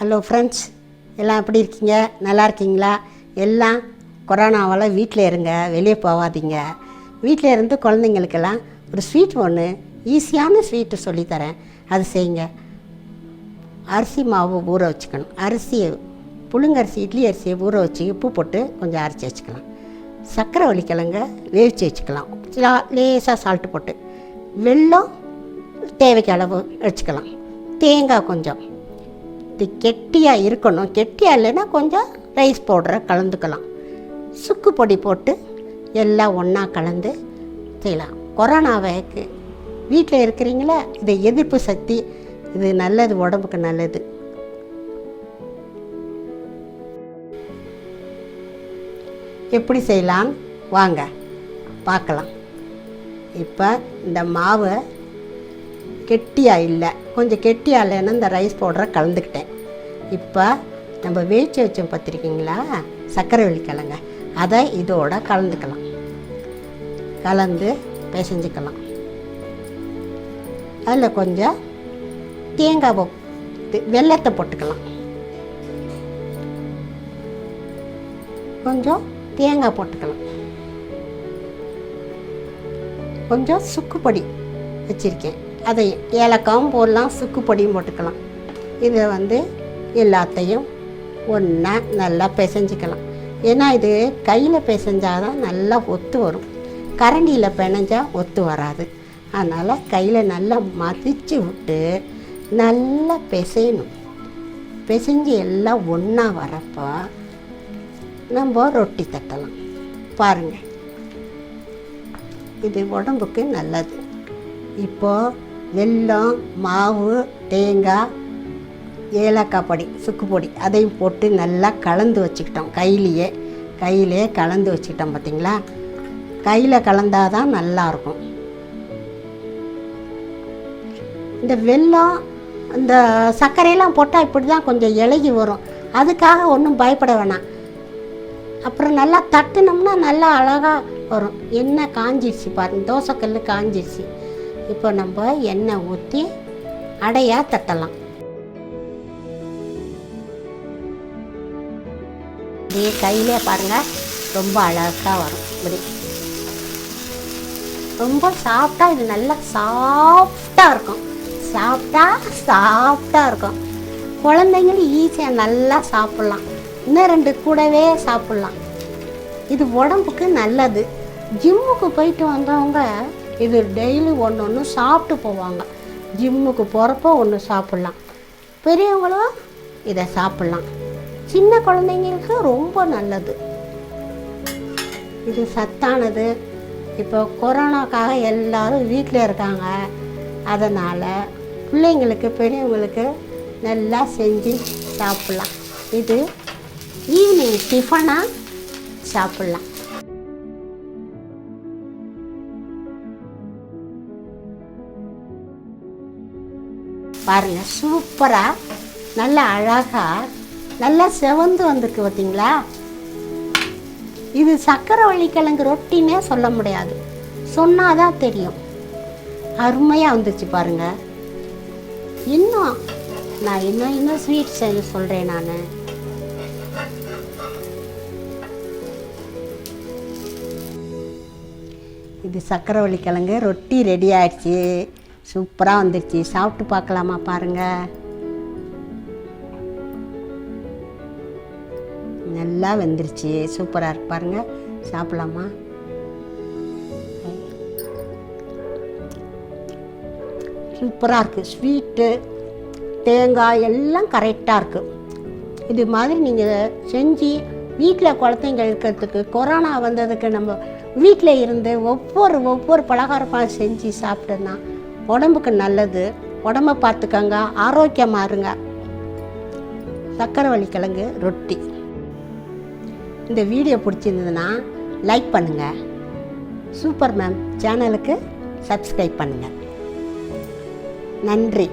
Hello friends, எல்லாம் எப்படி இருக்கீங்க? நல்லா இருக்கீங்களா? எல்லாம் கொரோனாவால் வீட்டில் இருங்க, வெளியே போகாதீங்க. வீட்டில் இருந்து குழந்தைங்களுக்கெல்லாம் ஒரு ஸ்வீட் ஒன்று ஈஸியான ஸ்வீட்டு சொல்லித்தரேன், அது செய்யுங்க. அரிசி மாவு ஊற வச்சுக்கணும். அரிசியை புழுங்கரிசி, இட்லி அரிசியை ஊற வச்சு உப்பு போட்டு கொஞ்சம் அரைச்சி வச்சுக்கலாம். சக்கரவள்ளி கிழங்க வேவிச்சு வச்சுக்கலாம், லேசாக சால்ட்டு போட்டு. வெல்லம் தேவைக்கு அளவு வச்சுக்கலாம். தேங்காய் கொஞ்சம். இது கெட்டியாக இருக்கணும். கெட்டியாக இல்லைன்னா கொஞ்சம் ரைஸ் பவுடரை கலந்துக்கலாம். சுக்கு பொடி போட்டு எல்லாம் ஒன்றா கலந்து செய்யலாம். கொரோனாவுக்கு வீட்டில் இருக்கிறீங்களா, இது எதிர்ப்பு சக்தி, இது நல்லது, உடம்புக்கு நல்லது. எப்படி செய்யலாம் வாங்க பார்க்கலாம். இப்போ இந்த மாவை கெட்டியாக இல்லை, கொஞ்சம் கெட்டியாக இல்லைன்னா இந்த ரைஸ் பவுடரை கலந்துக்கிட்டேன். இப்போ நம்ம வேவிச்சு வச்சோம் பார்த்துருக்கீங்களா சக்கரவள்ளி கிழங்க, அதை இதோட கலந்துக்கலாம். கலந்து பிசைஞ்சிக்கலாம். அதில் கொஞ்சம் தேங்காய் வெல்லத்தை போட்டுக்கலாம். கொஞ்சம் தேங்காய் போட்டுக்கலாம். கொஞ்சம் சுக்கு பொடி வச்சுருக்கேன், அதை ஏலக்காவும் போடலாம், சுக்கு பொடியும் போட்டுக்கலாம். இதை எல்லாத்தையும் ஒன்றா நல்லா பிசைஞ்சிக்கலாம். ஏன்னா இது கையில் பிசைஞ்சாதான் நல்லா ஒத்து வரும், கரண்டியில் பிணைஞ்சால் ஒத்து வராது. அதனால் கையில் நல்லா மதித்து விட்டு நல்லா பிசையணும். பிசைஞ்சு எல்லாம் ஒன்றா வரப்போ நம்ம ரொட்டி தட்டலாம். பாருங்கள், இது உடம்புக்கு நல்லது. இப்போது வெல்லம், மாவு, தேங்காய், ஏலக்காய் பொடி, சுக்கு பொடி அதையும் போட்டு நல்லா கலந்து வச்சுக்கிட்டோம். கையிலே கலந்து வச்சுக்கிட்டோம். பார்த்திங்களா, கையில் கலந்தாதான் நல்லாயிருக்கும். இந்த வெல்லம், இந்த சர்க்கரையெல்லாம் போட்டால் இப்படி தான் கொஞ்சம் இலகி வரும். அதுக்காக ஒன்றும் பயப்பட வேணாம். அப்புறம் நல்லா தட்டினோம்னா நல்லா அழகாக வரும். எண்ணெய் காஞ்சிடுச்சு பாருங்கள், தோசைக்கல் காஞ்சிடுச்சு. இப்போ நம்ம எண்ணெய் ஊற்றி அடையாக தட்டலாம். இதே கையிலே பாருங்கள், ரொம்ப அழகாக வரும். இப்படி ரொம்ப சாஃப்டாக, இது நல்லா சாஃப்டாக இருக்கும். சாஃப்டாக இருக்கும். குழந்தைங்களும் ஈஸியாக நல்லா சாப்பிட்லாம். இன்னும் 2 கூடவே சாப்பிட்லாம். இது உடம்புக்கு நல்லது. ஜிம்முக்கு போயிட்டு வந்தவங்க இது டெய்லி ஒன்று சாப்பிட்டு போவாங்க. ஜிம்முக்கு போகிறப்போ ஒன்று சாப்பிட்லாம். பெரியவங்களும் இதை சாப்பிட்லாம். சின்ன குழந்தைங்களுக்கு ரொம்ப நல்லது. இது சத்தானது. இப்போ கொரோனாக்காக எல்லோரும் வீட்டில் இருக்காங்க. அதனால் பிள்ளைங்களுக்கு, பெரியவங்களுக்கு நல்லா செஞ்சு சாப்பிட்லாம். இது ஈவினிங் டிஃபனாக சாப்பிட்லாம். பாருங்கள், சூப்பராக நல்லா அழகாக நல்லா செவந்து வந்துருக்கு. பார்த்தீங்களா, இது சக்கரவள்ளி கிழங்கு ரொட்டின்னே சொல்ல முடியாது, சொன்னாதான் தெரியும். அருமையாக வந்துச்சு பாருங்கள். நான் இன்னும் ஸ்வீட் செய்ய சொல்கிறேன். நான் இது சக்கரவள்ளி கிழங்கு ரொட்டி ரெடி ஆகிடுச்சி. சூப்பராக வந்துடுச்சு. சாப்பிட்டு பார்க்கலாமா? பாருங்கள், நல்லா வெந்துருச்சு. சூப்பராக இருக்கு பாருங்கள். சாப்பிட்லாமா? சூப்பராக இருக்குது. ஸ்வீட்டு, தேங்காய் எல்லாம் கரெக்டாக இருக்குது. இது மாதிரி நீங்கள் செஞ்சு வீட்டில் குழந்தைங்க இருக்கிறதுக்கு, கொரோனா வந்ததுக்கு நம்ம வீட்டில் இருந்து ஒவ்வொரு பலகாரமாக செஞ்சு சாப்பிட்டோன்னா உடம்புக்கு நல்லது. உடம்பை பார்த்துக்கங்க, ஆரோக்கியமாக இருங்க. சக்கரவள்ளி கிழங்கு ரொட்டி. இந்த வீடியோ பிடிச்சிருந்ததுன்னா லைக் பண்ணுங்கள். சூப்பர் மேம் சேனலுக்கு சப்ஸ்கிரைப் பண்ணுங்கள். நன்றி.